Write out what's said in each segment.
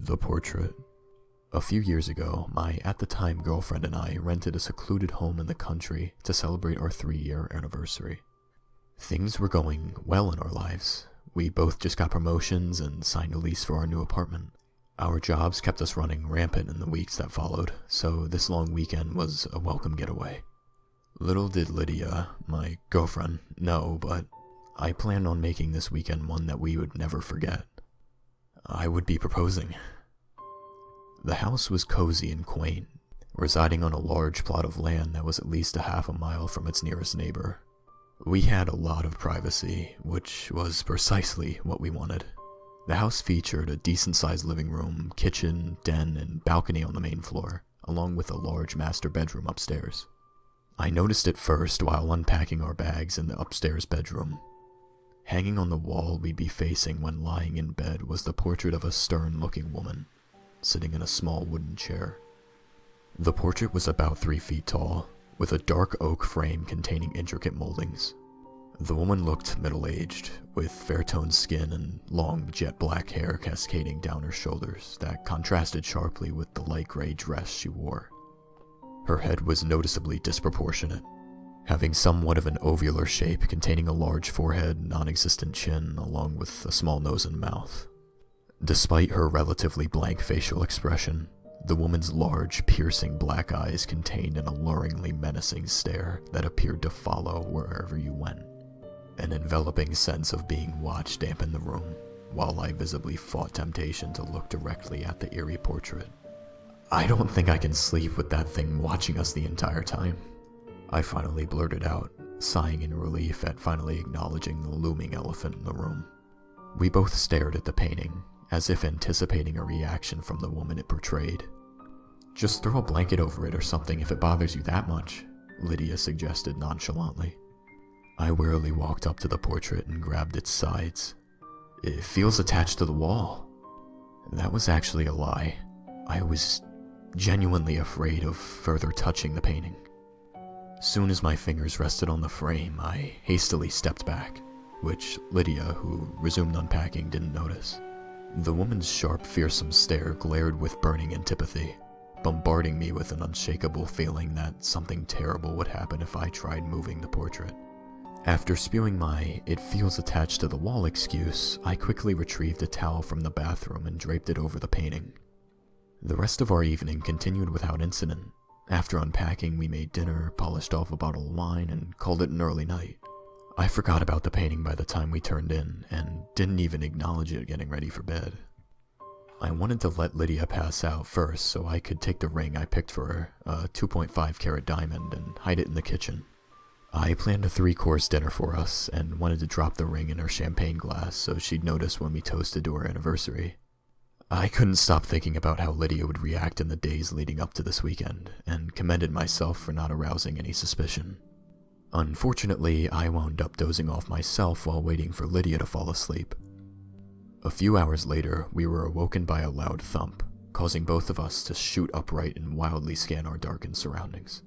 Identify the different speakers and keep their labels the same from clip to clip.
Speaker 1: The portrait. A few years ago, my at-the-time girlfriend and I rented a secluded home in the country to celebrate our 3-year anniversary. Things were going well in our lives. We both just got promotions and signed a lease for our new apartment. Our jobs kept us running rampant in the weeks that followed, so this long weekend was a welcome getaway. Little did Lydia, my girlfriend, know, but I planned on making this weekend one that we would never forget. I would be proposing. The house was cozy and quaint, residing on a large plot of land that was at least a half a mile from its nearest neighbor. We had a lot of privacy, which was precisely what we wanted. The house featured a decent-sized living room, kitchen, den, and balcony on the main floor, along with a large master bedroom upstairs. I noticed it first while unpacking our bags in the upstairs bedroom. Hanging on the wall we'd be facing when lying in bed was the portrait of a stern-looking woman, sitting in a small wooden chair. The portrait was about 3 feet tall, with a dark oak frame containing intricate moldings. The woman looked middle-aged, with fair-toned skin and long jet-black hair cascading down her shoulders that contrasted sharply with the light gray dress she wore. Her head was noticeably disproportionate, having somewhat of an ovular shape containing a large forehead, non-existent chin, along with a small nose and mouth. Despite her relatively blank facial expression, the woman's large, piercing black eyes contained an alluringly menacing stare that appeared to follow wherever you went. An enveloping sense of being watched dampened the room, while I visibly fought temptation to look directly at the eerie portrait. "I don't think I can sleep with that thing watching us the entire time," I finally blurted out, sighing in relief at finally acknowledging the looming elephant in the room. We both stared at the painting, as if anticipating a reaction from the woman it portrayed. "Just throw a blanket over it or something if it bothers you that much," Lydia suggested nonchalantly. I warily walked up to the portrait and grabbed its sides. "It feels attached to the wall." That was actually a lie. I was genuinely afraid of further touching the painting. Soon as my fingers rested on the frame, I hastily stepped back, which Lydia, who resumed unpacking, didn't notice. The woman's sharp, fearsome stare glared with burning antipathy, bombarding me with an unshakable feeling that something terrible would happen if I tried moving the portrait. After spewing my "it feels attached to the wall" excuse, I quickly retrieved a towel from the bathroom and draped it over the painting. The rest of our evening continued without incident. After unpacking, we made dinner, polished off a bottle of wine, and called it an early night. I forgot about the painting by the time we turned in, and didn't even acknowledge it getting ready for bed. I wanted to let Lydia pass out first so I could take the ring I picked for her, a 2.5 carat diamond, and hide it in the kitchen. I planned a 3-course dinner for us, and wanted to drop the ring in her champagne glass so she'd notice when we toasted to our anniversary. I couldn't stop thinking about how Lydia would react in the days leading up to this weekend, and commended myself for not arousing any suspicion. Unfortunately, I wound up dozing off myself while waiting for Lydia to fall asleep. A few hours later, we were awoken by a loud thump, causing both of us to shoot upright and wildly scan our darkened surroundings.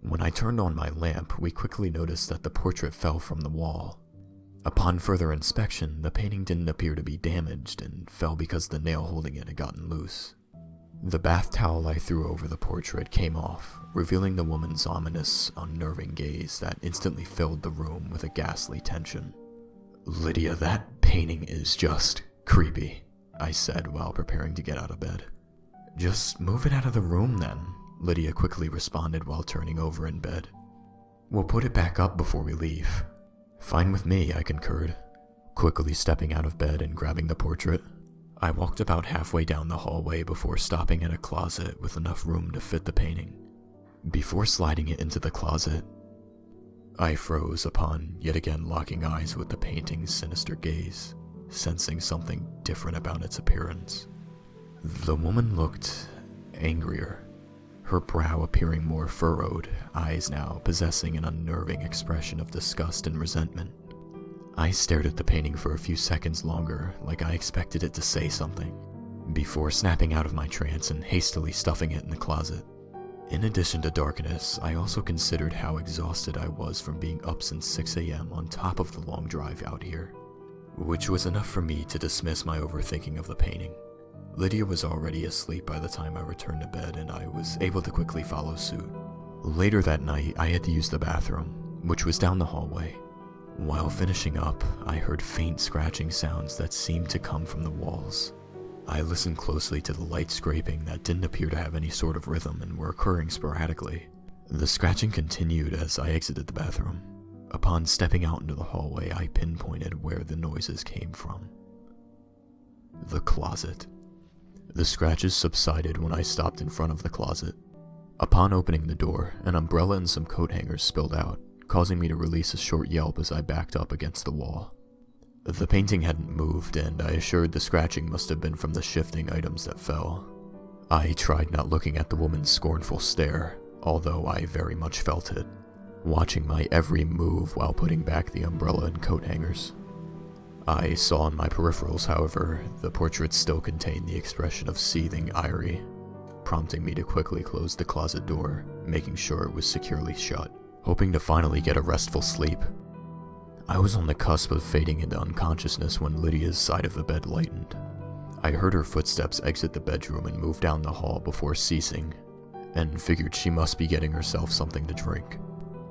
Speaker 1: When I turned on my lamp, we quickly noticed that the portrait fell from the wall. Upon further inspection, the painting didn't appear to be damaged and fell because the nail holding it had gotten loose. The bath towel I threw over the portrait came off, revealing the woman's ominous, unnerving gaze that instantly filled the room with a ghastly tension. "Lydia, that painting is just creepy," I said while preparing to get out of bed. "Just move it out of the room then," Lydia quickly responded while turning over in bed. "We'll put it back up before we leave." "Fine with me," I concurred, quickly stepping out of bed and grabbing the portrait. I walked about halfway down the hallway before stopping at a closet with enough room to fit the painting. Before sliding it into the closet, I froze upon yet again locking eyes with the painting's sinister gaze, sensing something different about its appearance. The woman looked angrier, her brow appearing more furrowed, eyes now possessing an unnerving expression of disgust and resentment. I stared at the painting for a few seconds longer, like I expected it to say something, before snapping out of my trance and hastily stuffing it in the closet. In addition to darkness, I also considered how exhausted I was from being up since 6 a.m. on top of the long drive out here, which was enough for me to dismiss my overthinking of the painting. Lydia was already asleep by the time I returned to bed, and I was able to quickly follow suit. Later that night, I had to use the bathroom, which was down the hallway. While finishing up, I heard faint scratching sounds that seemed to come from the walls. I listened closely to the light scraping that didn't appear to have any sort of rhythm and were occurring sporadically. The scratching continued as I exited the bathroom. Upon stepping out into the hallway, I pinpointed where the noises came from. The closet. The scratches subsided when I stopped in front of the closet. Upon opening the door, an umbrella and some coat hangers spilled out, causing me to release a short yelp as I backed up against the wall. The painting hadn't moved, and I assured the scratching must have been from the shifting items that fell. I tried not looking at the woman's scornful stare, although I very much felt it, watching my every move while putting back the umbrella and coat hangers. I saw in my peripherals, however, the portrait still contained the expression of seething ire, prompting me to quickly close the closet door, making sure it was securely shut, hoping to finally get a restful sleep. I was on the cusp of fading into unconsciousness when Lydia's side of the bed lightened. I heard her footsteps exit the bedroom and move down the hall before ceasing, and figured she must be getting herself something to drink.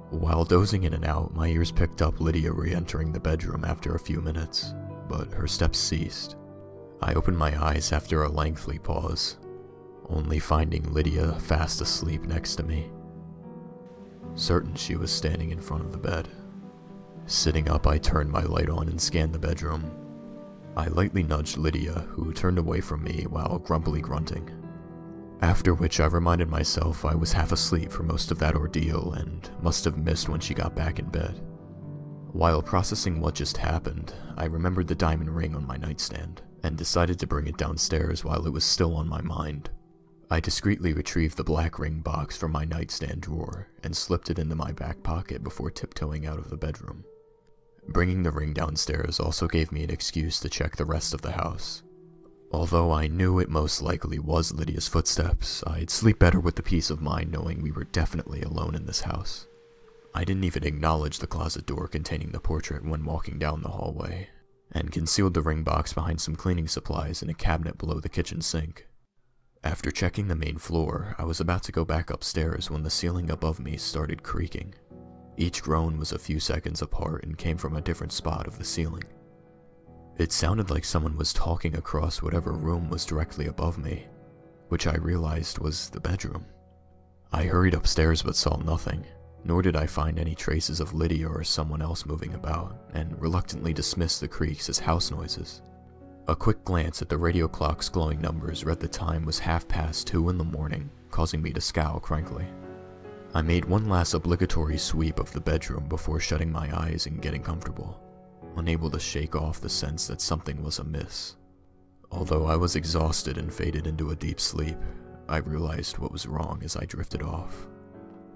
Speaker 1: While dozing in and out, my ears picked up Lydia re-entering the bedroom after a few minutes, but her steps ceased. I opened my eyes after a lengthy pause, only finding Lydia fast asleep next to me. Certain she was standing in front of the bed. Sitting up, I turned my light on and scanned the bedroom. I lightly nudged Lydia, who turned away from me while grumpily grunting. After which I reminded myself I was half asleep for most of that ordeal and must have missed when she got back in bed. While processing what just happened, I remembered the diamond ring on my nightstand and decided to bring it downstairs while it was still on my mind. I discreetly retrieved the black ring box from my nightstand drawer and slipped it into my back pocket before tiptoeing out of the bedroom. Bringing the ring downstairs also gave me an excuse to check the rest of the house. Although I knew it most likely was Lydia's footsteps, I'd sleep better with the peace of mind knowing we were definitely alone in this house. I didn't even acknowledge the closet door containing the portrait when walking down the hallway, and concealed the ring box behind some cleaning supplies in a cabinet below the kitchen sink. After checking the main floor, I was about to go back upstairs when the ceiling above me started creaking. Each groan was a few seconds apart and came from a different spot of the ceiling. It sounded like someone was talking across whatever room was directly above me, which I realized was the bedroom. I hurried upstairs but saw nothing, nor did I find any traces of Lydia or someone else moving about, and reluctantly dismissed the creaks as house noises. A quick glance at the radio clock's glowing numbers read the time was 2:30 in the morning, causing me to scowl crankily. I made one last obligatory sweep of the bedroom before shutting my eyes and getting comfortable, unable to shake off the sense that something was amiss. Although I was exhausted and faded into a deep sleep, I realized what was wrong as I drifted off,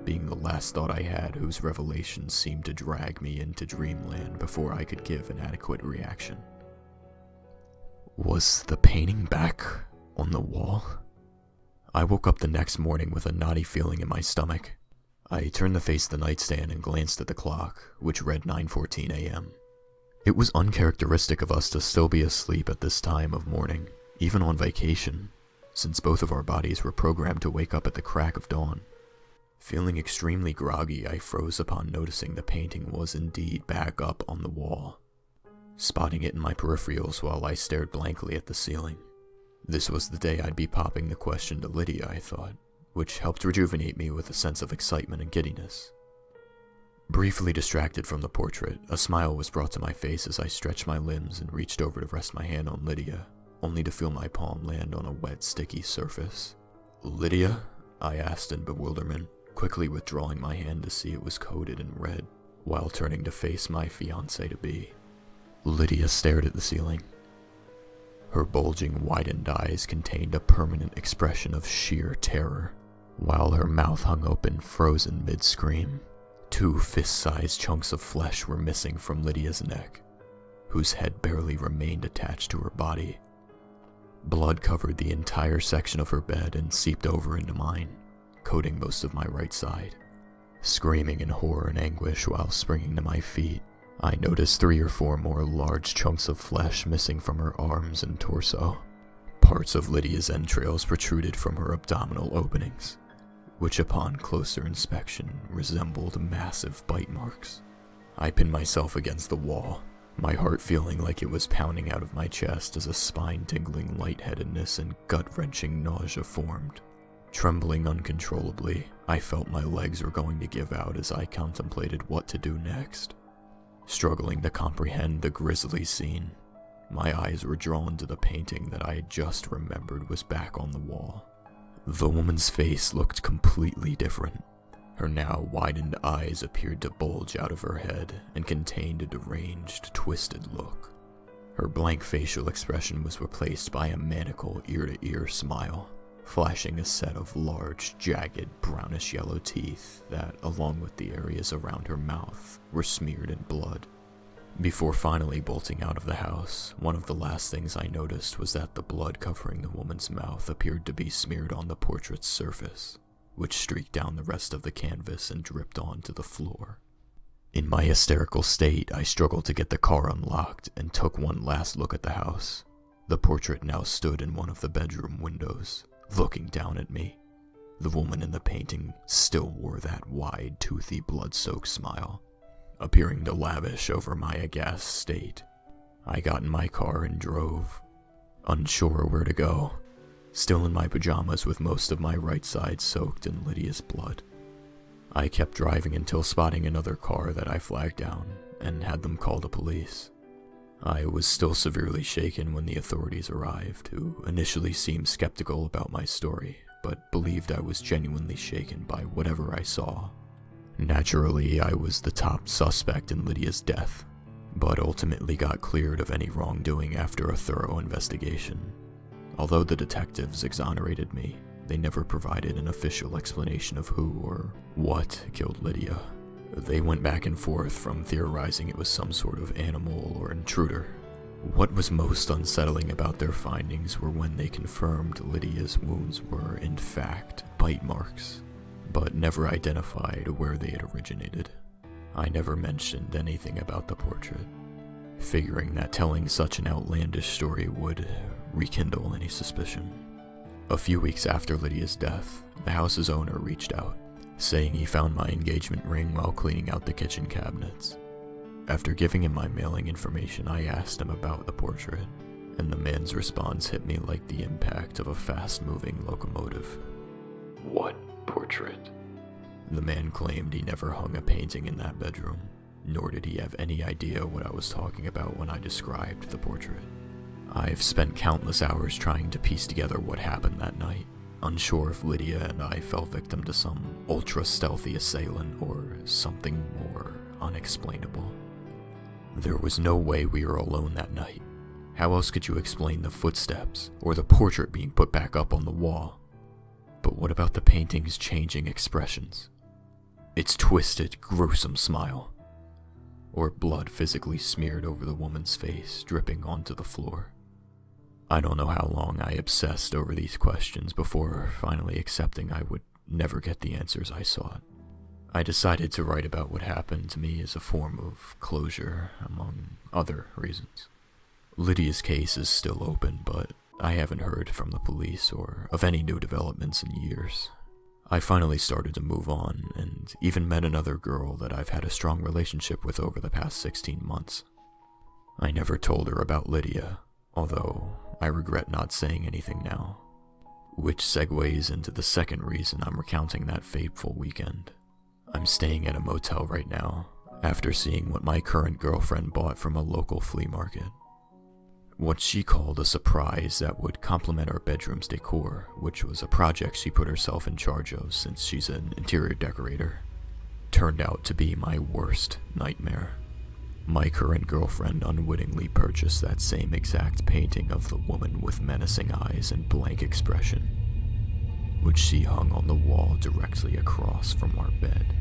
Speaker 1: being the last thought I had whose revelations seemed to drag me into dreamland before I could give an adequate reaction. Was the painting back on the wall? I woke up the next morning with a knotty feeling in my stomach. I turned to face the nightstand and glanced at the clock, which read 9:14 a.m. It was uncharacteristic of us to still be asleep at this time of morning, even on vacation, since both of our bodies were programmed to wake up at the crack of dawn. Feeling extremely groggy, I froze upon noticing the painting was indeed back up on the wall, spotting it in my peripherals while I stared blankly at the ceiling. This was the day I'd be popping the question to Lydia, I thought, which helped rejuvenate me with a sense of excitement and giddiness. Briefly distracted from the portrait, a smile was brought to my face as I stretched my limbs and reached over to rest my hand on Lydia, only to feel my palm land on a wet, sticky surface. "Lydia?" I asked in bewilderment, quickly withdrawing my hand to see it was coated in red, while turning to face my fiancé-to-be. Lydia stared at the ceiling. Her bulging, widened eyes contained a permanent expression of sheer terror, while her mouth hung open, frozen mid-scream. 2 fist-sized chunks of flesh were missing from Lydia's neck, whose head barely remained attached to her body. Blood covered the entire section of her bed and seeped over into mine, coating most of my right side. Screaming in horror and anguish while springing to my feet, I noticed 3 or 4 more large chunks of flesh missing from her arms and torso. Parts of Lydia's entrails protruded from her abdominal openings, which upon closer inspection resembled massive bite marks. I pinned myself against the wall, my heart feeling like it was pounding out of my chest as a spine-tingling lightheadedness and gut-wrenching nausea formed. Trembling uncontrollably, I felt my legs were going to give out as I contemplated what to do next. Struggling to comprehend the grisly scene, my eyes were drawn to the painting that I had just remembered was back on the wall. The woman's face looked completely different. Her now widened eyes appeared to bulge out of her head and contained a deranged, twisted look. Her blank facial expression was replaced by a maniacal ear-to-ear smile, flashing a set of large, jagged, brownish-yellow teeth that, along with the areas around her mouth, were smeared in blood. Before finally bolting out of the house, one of the last things I noticed was that the blood covering the woman's mouth appeared to be smeared on the portrait's surface, which streaked down the rest of the canvas and dripped onto the floor. In my hysterical state, I struggled to get the car unlocked and took one last look at the house. The portrait now stood in one of the bedroom windows, looking down at me. The woman in the painting still wore that wide, toothy, blood-soaked smile, appearing to lavish over my aghast state. I got in my car and drove, unsure where to go, still in my pajamas with most of my right side soaked in Lydia's blood. I kept driving until spotting another car that I flagged down and had them call the police. I was still severely shaken when the authorities arrived, who initially seemed skeptical about my story, but believed I was genuinely shaken by whatever I saw. Naturally, I was the top suspect in Lydia's death, but ultimately got cleared of any wrongdoing after a thorough investigation. Although the detectives exonerated me, they never provided an official explanation of who or what killed Lydia. They went back and forth from theorizing it was some sort of animal or intruder. What was most unsettling about their findings were when they confirmed Lydia's wounds were, in fact, bite marks, but never identified where they had originated. I never mentioned anything about the portrait, figuring that telling such an outlandish story would rekindle any suspicion. A few weeks after Lydia's death, the house's owner reached out, saying he found my engagement ring while cleaning out the kitchen cabinets. After giving him my mailing information, I asked him about the portrait, and the man's response hit me like the impact of a fast-moving locomotive.
Speaker 2: What portrait?
Speaker 1: The man claimed he never hung a painting in that bedroom, nor did he have any idea what I was talking about when I described the portrait. I've spent countless hours trying to piece together what happened that night, unsure if Lydia and I fell victim to some ultra-stealthy assailant or something more unexplainable. There was no way we were alone that night. How else could you explain the footsteps or the portrait being put back up on the wall? But what about the painting's changing expressions? Its twisted, gruesome smile? Or blood physically smeared over the woman's face, dripping onto the floor? I don't know how long I obsessed over these questions before finally accepting I would never get the answers I sought. I decided to write about what happened to me as a form of closure, among other reasons. Lydia's case is still open, but I haven't heard from the police or of any new developments in years. I finally started to move on, and even met another girl that I've had a strong relationship with over the past 16 months. I never told her about Lydia, although I regret not saying anything now. Which segues into the second reason I'm recounting that fateful weekend. I'm staying at a motel right now, after seeing what my current girlfriend bought from a local flea market. What she called a surprise that would complement our bedroom's decor, which was a project she put herself in charge of since she's an interior decorator, turned out to be my worst nightmare. My current girlfriend unwittingly purchased that same exact painting of the woman with menacing eyes and blank expression, which she hung on the wall directly across from our bed.